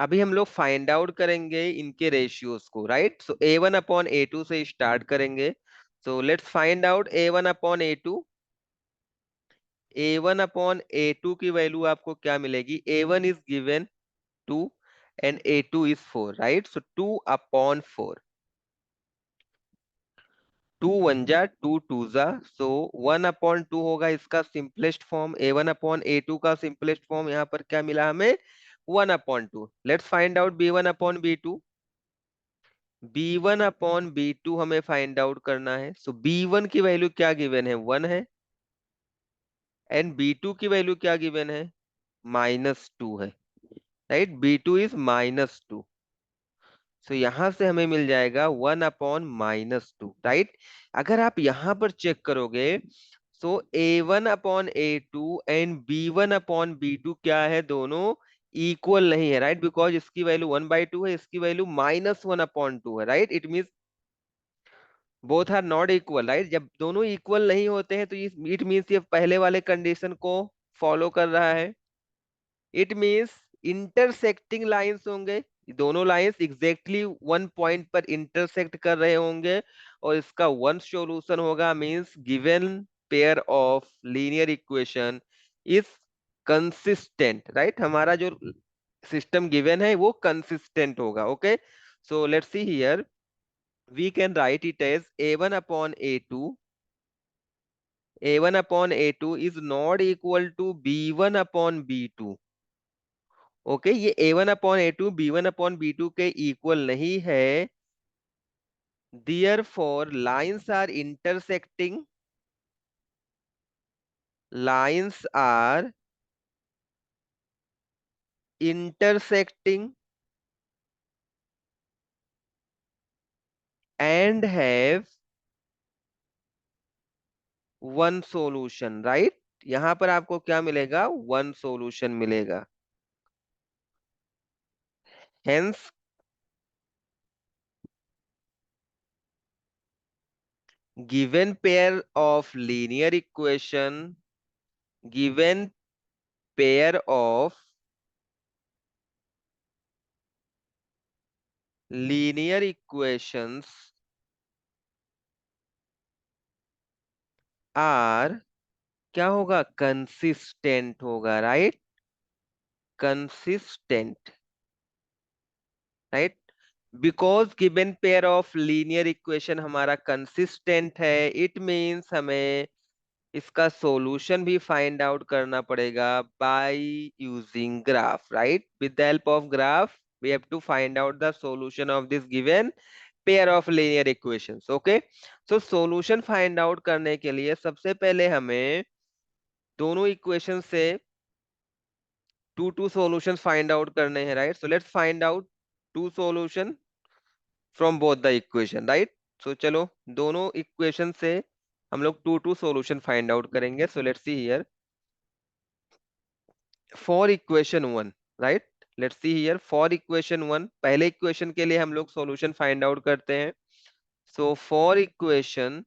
अभी हम लोग फाइंड आउट करेंगे इनके रेशियोज को, राइट। सो A1/A2 से स्टार्ट करेंगे। सो let's find out A1/A2। A1/A2 की वैल्यू आपको क्या मिलेगी? A1 is given 2 and A2 is 4, right. सो 2/4, 2 1 जा 2 2 जा, सो 1/2 होगा इसका सिंपलेस्ट फॉर्म। A1/A2 का सिंपलेस्ट फॉर्म यहाँ पर क्या मिला हमें? 1/2। Let's find out B1/B2। B1/B2 हमें फाइंड आउट करना है। सो B1 की वैल्यू क्या गिवन है? 1 है। एंड B2 की वैल्यू क्या गिवन है? -2 है, राइट। B2 is -2। सो यहां से हमें मिल जाएगा 1/-2, राइट। अगर आप यहां पर चेक करोगे, सो A1/A2 एंड B1/B2 क्या है? दोनों इक्वल नहीं है, राइट। बिकॉज इसकी वैल्यू 1/2 है, इसकी वैल्यू -1/2 है, right. It mean both are not equal, right. जब दोनों इक्वल नहीं होते हैं तो इट मीन्स ये पहले वाले कंडीशन को फॉलो कर रहा है। इट मीन्स इंटरसेक्टिंग लाइंस होंगे, दोनों लाइंस एग्जैक्टली वन पॉइंट पर इंटरसेक्ट कर रहे होंगे, और इसका वन सॉल्यूशन होगा। Means given pair of linear equation is consistent, right. हमारा जो सिस्टम गिवन है वो कंसिस्टेंट होगा। Okay, so let's see here, we can write it as A1/A2. A1/A2 is not equal to B1/B2। Okay, ये A1/A2 B1/B2 के equal नहीं है। Therefore lines are intersecting, lines are intersecting and have one solution, right। यहां पर आपको क्या मिलेगा? One solution मिलेगा। Hence given pair of linear equation, given pair of linear equations are, क्या होगा? कंसिस्टेंट होगा, right. Consistent, right. Because given pair of linear equation हमारा कंसिस्टेंट है, इट मींस हमें इसका सॉल्यूशन भी फाइंड आउट करना पड़ेगा by using graph, right. With the help of graph we have to find out the solution of this given pair of linear equations। Okay, so solution find out करने के लिए सबसे पहले हमें दोनों इक्वेशन से टू सॉल्यूशंस फाइंड आउट करने हैं, right. So let's find out two solution from both the equation, right. So चलो, दोनों इक्वेशन से हम लोग टू सॉल्यूशन फाइंड आउट करेंगे। सो let's see here for equation 1, right. Let's see here for equation 1, पहले equation के लिए हम लोग सॉल्यूशन फाइंड आउट करते हैं। सो फॉर इक्वेशन,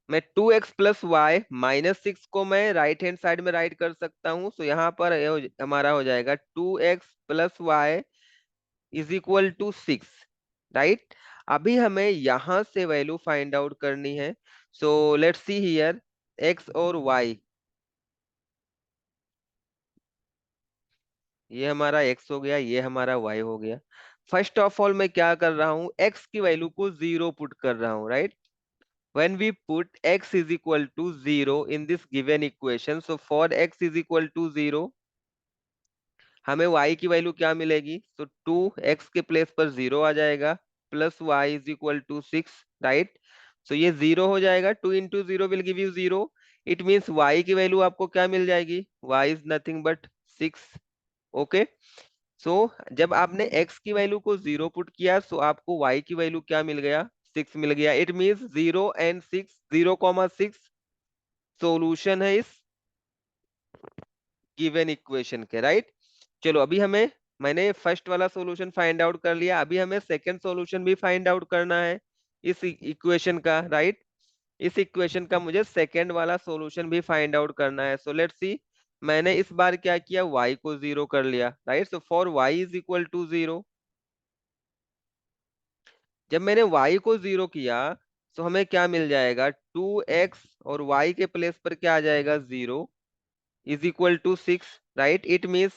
मैं 2x+y -6 को मैं राइट हैंड साइड में राइट कर सकता हूं। सो यहाँ पर हमारा हो जाएगा 2x+y is equal to 6, right. अभी हमें यहां से वैल्यू फाइंड आउट करनी है। सो लेट्स सी हियर x और y, ये हमारा x हो गया, ये हमारा y हो गया। फर्स्ट ऑफ ऑल मैं क्या कर रहा हूँ? x की वैल्यू को 0 पुट कर रहा हूँ, right. When we put x is equal to 0 in this given equation, so for x is equal to 0, हमें y की वैल्यू क्या मिलेगी? तो 2x के प्लेस पर 0 आ जाएगा, plus y is equal to 6, right. So ये 0 हो जाएगा, 2 × 0 will give you 0। It means y की वैल्यू आपको क्या मिल जाएगी? y is nothing but 6। Okay, so जब आपने x की वैल्यू को 0 पुट किया, सो आपको y की वैल्यू क्या मिल गया? 6 मिल गया। इट मीन्स 0 एंड 6, 0,6 सॉल्यूशन है इस गिवन इक्वेशन के, राइट। चलो, अभी हमें, मैंने फर्स्ट वाला सॉल्यूशन फाइंड आउट कर लिया, अभी हमें सेकंड सॉल्यूशन भी फाइंड आउट करना है इस इक्वेशन का, राइट। इस इक्वेशन का मुझे सेकंड वाला सॉल्यूशन भी फाइंड आउट करना है। सो लेट्स सी, मैंने इस बार क्या किया, y को 0 कर लिया, right. So for y is equal to 0, जब मैंने y को 0 किया तो हमें क्या मिल जाएगा, 2x, और y के प्लेस पर क्या आ जाएगा, 0 is equal to 6, right. It means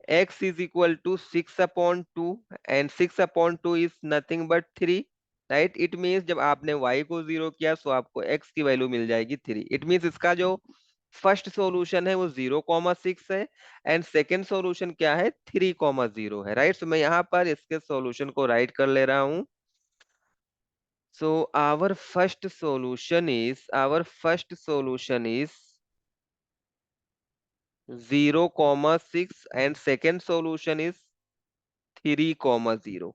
x is equal to 6 upon 2, and 6 upon 2 is nothing but 3, right? It means जब आपने y को 0 किया तो आपको x की वैल्यू मिल जाएगी 3। इट मीन्स इसका जो फर्स्ट सॉल्यूशन है वो 0,6 है, एंड सेकेंड सॉल्यूशन क्या है, 3,0 है, राइट। सो मैं यहाँ पर इसके सॉल्यूशन को राइट कर ले रहा हूँ। So our first solution is 0,6, and second solution is 3,0,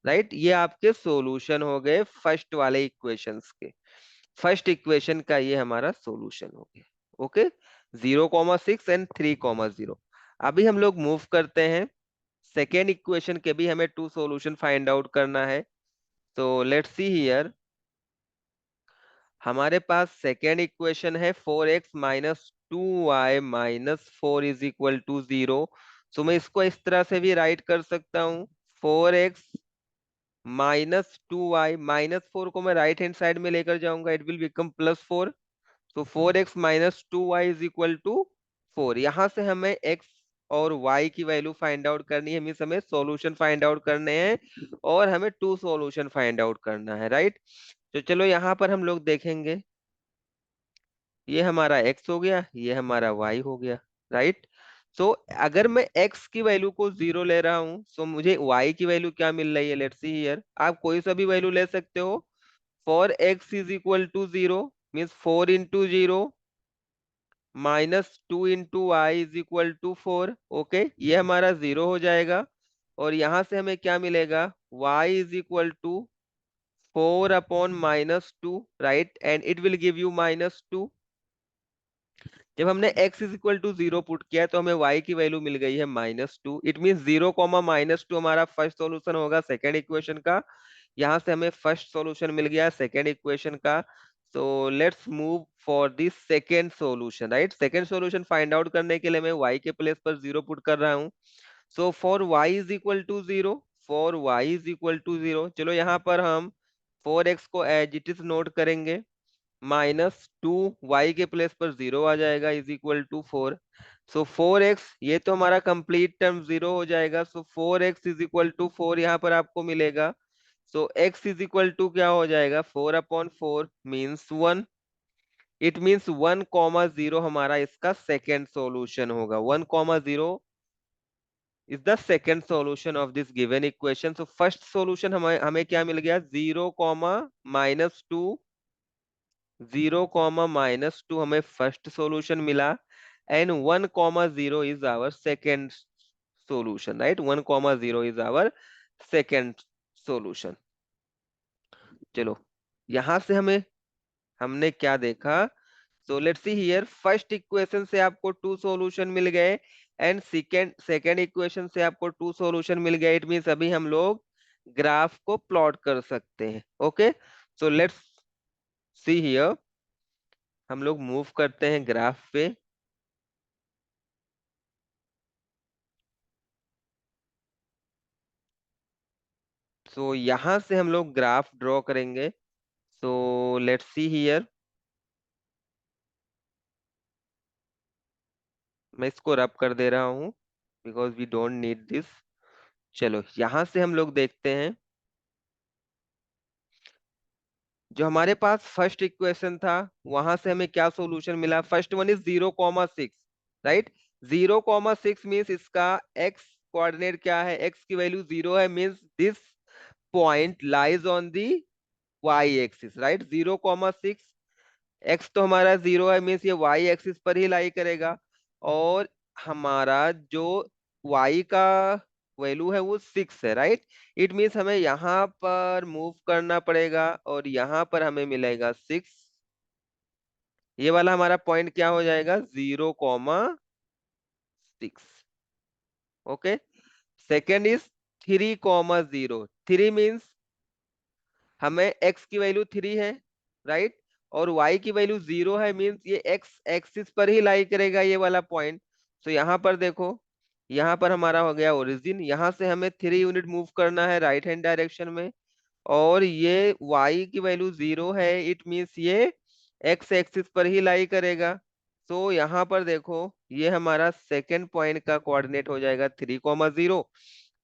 right. ये आपके सॉल्यूशन हो गए फर्स्ट वाले इक्वेशंस के। फर्स्ट इक्वेशन का ये हमारा सॉल्यूशन हो गया, ओके। 0,6 एंड 3,0। अभी हम लोग मूव करते हैं, सेकेंड इक्वेशन के भी हमें टू सॉल्यूशन फाइंड आउट करना है। तो लेट्स सी हियर, हमारे पास सेकेंड इक्वेशन है 4x minus 2y-4 is equal to 0। So मैं इसको इस तरह से भी राइट कर सकता हूँ, 4x -2y, -4 को मैं राइट हैंड साइड में लेकर जाऊंगा, इट विल बिकम +4। तो 4x -2y is equal to 4। यहाँ से हमें x और y की वैल्यू फाइंड आउट करनी है, मीन्स हमें सॉल्यूशन फाइंड आउट करने हैं, और हमें टू सॉल्यूशन फाइंड आउट करना है, राइट। तो चलो यहाँ पर हम लोग देखेंगे, ये हमारा x हो गया, ये हमारा y हो गया, राइट। सो अगर मैं x की वैल्यू को 0 ले रहा हूँ, सो मुझे y की वैल्यू क्या मिल रही है, लेट्स सी हियर। आप कोई सा भी वैल्यू ले सकते हो। For x is equal to 0 means 4 into 0 -2 into y is equal to 4, okay. ये हमारा 0 हो जाएगा, और यहाँ से हमें क्या मिलेगा, y is equal to 4/-2, right, and it will give you -2। जब हमने x is equal to 0 put किया तो हमें y की वैल्यू मिल गई है -2। इट मीन 0, हमारा फर्स्ट सॉल्यूशन होगा सेकेंड इक्वेशन का। यहाँ से हमें फर्स्ट सॉल्यूशन मिल गया सेकेंड इक्वेशन का। So let's move for this second solution, right. Second solution find out करने के लिए मैं y के प्लेस पर 0 पुट कर रहा हूँ। So for y is equal to 0, चलो यहाँ पर हम 4x को एज इट इज नोट करेंगे, -2, y के प्लेस पर 0 आ जाएगा, is equal to 4। So 4x, ये तो हमारा कंप्लीट टर्म 0 हो जाएगा। सो 4x इज इक्वल टू 4 यहाँ पर आपको मिलेगा। सो x इज इक्वल टू क्या हो जाएगा, 4/4 मीन्स 1। इट मीन्स 1,0 हमारा इसका सेकेंड सॉल्यूशन होगा। 1,0 is the second solution of this given equation. So first solution हमें हमें क्या मिल गया, 0,-2, 0,-2 हमें फर्स्ट सॉल्यूशन मिला, and 1,0 is our second solution, right. 1,0 is our second solution. चलो यहां से हमें हमने क्या देखा, so let's see here, first equation से आपको टू सॉल्यूशन मिल गए, एंड सेकेंड सेकेंड इक्वेशन से आपको टू सॉल्यूशन मिल गए। इट मीन्स अभी हम लोग ग्राफ को प्लॉट कर सकते हैं, okay. So let's see here, हम लोग मूव करते हैं ग्राफ पे। सो यहाँ से हम लोग ग्राफ ड्रॉ करेंगे। सो लेट्स सी हियर, मैं इसको रब कर दे रहा हूँ because we don't need this. चलो यहाँ से हम लोग देखते हैं, जो हमारे पास फर्स्ट इक्वेशन था वहां से हमें क्या सॉल्यूशन मिला, first one is 0,6, right. 0,6 means इसका एक्स कोऑर्डिनेट क्या है, एक्स की वैल्यू 0 है, means this point lies on the Y axis, right. 0,6, X तो हमारा 0 है, मीन्स ये वाई एक्सिस पर ही लाई करेगा, और हमारा जो वाई का वैल्यू है वो 6 है, राइट। इट मीन्स हमें यहाँ पर मूव करना पड़ेगा, और यहाँ पर हमें मिलेगा 6। ये वाला हमारा पॉइंट क्या हो जाएगा, 0,6, ओके। सेकेंड इज 3,0, 3 मीन्स हमें x की वैल्यू 3 है, राइट। और y की वैल्यू 0 है, मीन्स ये x एक्सिस पर ही लाई करेगा ये वाला पॉइंट। तो यहाँ पर देखो, यहाँ पर हमारा हो गया ओरिजिन, यहाँ से हमें 3 यूनिट मूव करना है राइट हैंड डायरेक्शन में, और ये y की वैल्यू 0 है, इट मीन्स ये x एक्सिस पर ही लाई करेगा। तो यहाँ पर देखो, ये हमारा सेकेंड पॉइंट का कोऑर्डिनेट हो जाएगा 3,0।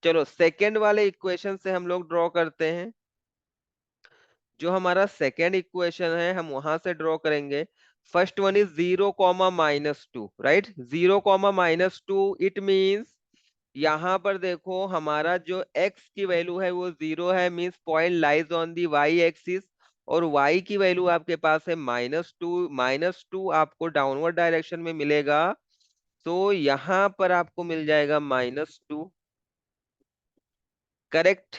चलो सेकेंड वाले इक्वेशन से हम लोग ड्रॉ करते हैं। जो हमारा सेकेंड इक्वेशन है हम वहां से ड्रॉ करेंगे। First one is 0,-2, right. 0,-2 it means यहाँ पर देखो हमारा जो x की वैल्यू है वो 0 है, means point lies on the y axis, और y की वैल्यू आपके पास है -2। -2 आपको डाउनवर्ड डायरेक्शन में मिलेगा, तो यहाँ पर आपको मिल जाएगा -2, करेक्ट।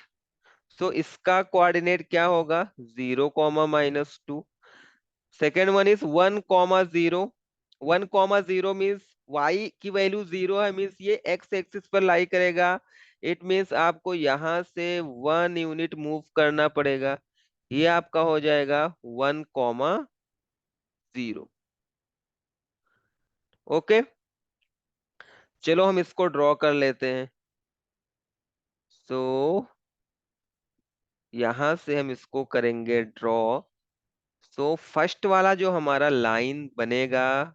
सो इसका कोऑर्डिनेट क्या होगा, 0,-2। Second one is 1,0। 1,0 means y की वैल्यू 0 है, मीन्स ये x एक्सिस पर लाई करेगा। इट मीन्स आपको यहाँ से 1 यूनिट मूव करना पड़ेगा, ये आपका हो जाएगा 1,0। ओके, चलो हम इसको ड्रॉ कर लेते हैं। सो यहाँ से हम इसको करेंगे ड्रॉ। सो फर्स्ट वाला जो हमारा लाइन बनेगा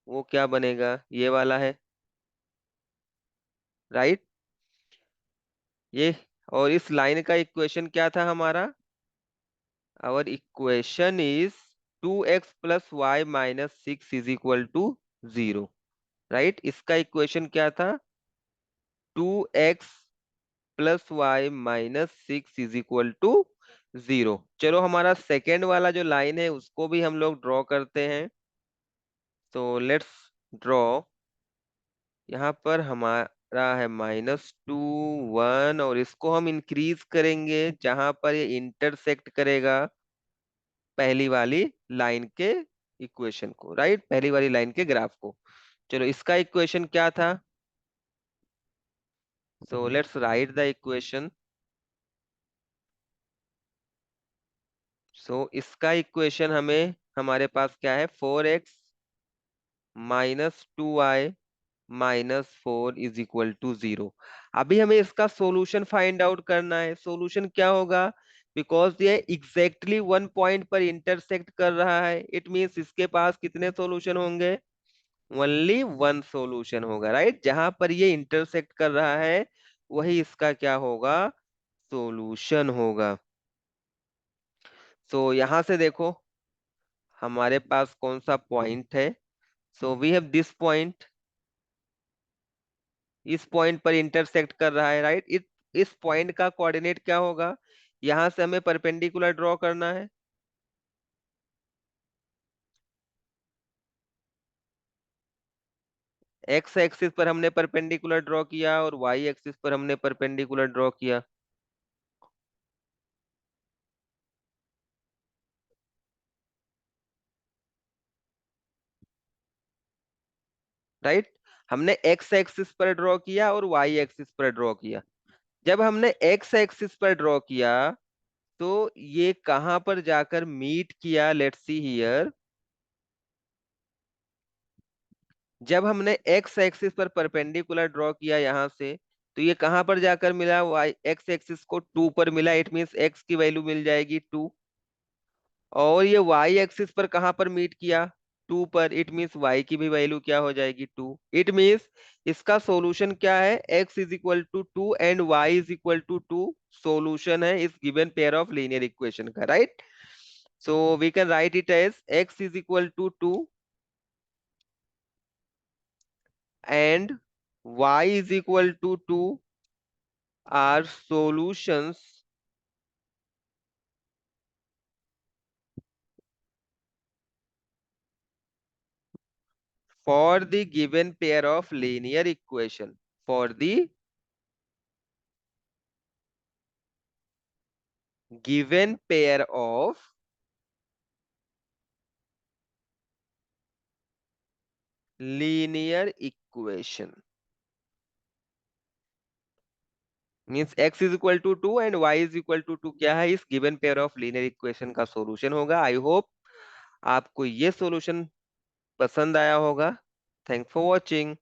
वो क्या बनेगा, ये वाला है, राइट। ये, और इस लाइन का इक्वेशन क्या था हमारा, our equation is 2x + y - 6 = 0, right. इसका इक्वेशन क्या था, 2x + y - 6 = 0। चलो हमारा सेकेंड वाला जो लाइन है उसको भी हम लोग ड्रॉ करते हैं। तो लेट्स ड्रॉ। यहाँ पर हमारा है -2, 1, और इसको हम इंक्रीज करेंगे जहां पर ये इंटरसेक्ट करेगा पहली वाली लाइन के इक्वेशन को, राइट, पहली वाली लाइन के ग्राफ को। चलो इसका इक्वेशन क्या था, so let's write the equation. So इसका इक्वेशन हमें, हमारे पास क्या है, 4x - 2y - 4 = 0। अभी हमें इसका सॉल्यूशन फाइंड आउट करना है। सॉल्यूशन क्या होगा, बिकॉज ये एग्जैक्टली वन पॉइंट पर इंटरसेक्ट कर रहा है, इट मींस इसके पास कितने सॉल्यूशन होंगे, ओनली वन सॉल्यूशन होगा, राइट। जहां पर ये इंटरसेक्ट कर रहा है वही इसका क्या होगा, सॉल्यूशन होगा। सो यहां से देखो हमारे पास कौन सा पॉइंट है, so we have this point, इस पॉइंट पर इंटरसेक्ट कर रहा है, राइट। इस पॉइंट का कोऑर्डिनेट क्या होगा, यहां से हमें परपेंडिकुलर ड्रॉ करना है। एक्स एक्सिस पर हमने परपेंडिकुलर ड्रॉ किया और वाई एक्सिस पर हमने परपेंडिकुलर ड्रॉ किया, राइट। हमने एक्स एक्सिस पर ड्रॉ किया और वाई एक्सिस पर ड्रॉ किया। जब हमने एक्स एक्सिस पर ड्रॉ किया तो ये कहां पर जाकर मीट किया, लेट्स सी हियर। जब हमने एक्स एक्सिस पर परपेंडिकुलर ड्रॉ किया यहाँ से, तो ये कहां पर जाकर मिला, वाई एक्स एक्सिस को 2 पर मिला, इट मींस एक्स की वैल्यू मिल जाएगी 2। और ये वाई एक्सिस पर कहां पर मीट किया, 2 पर, इट मींस वाई की भी वैल्यू क्या हो जाएगी, 2। इट मींस इसका सॉल्यूशन क्या है, x = 2 एंड y = 2 सॉल्यूशन है इस given pair of linear equation का, right. So we can write it as x = 2 and y = 2 are solutions for the given pair of linear equation, for the given pair of linear equation, means x = 2 and y = 2 क्या है, इस given pair of linear equation का solution होगा। I hope आपको ये solution पसंद आया होगा। Thanks for watching.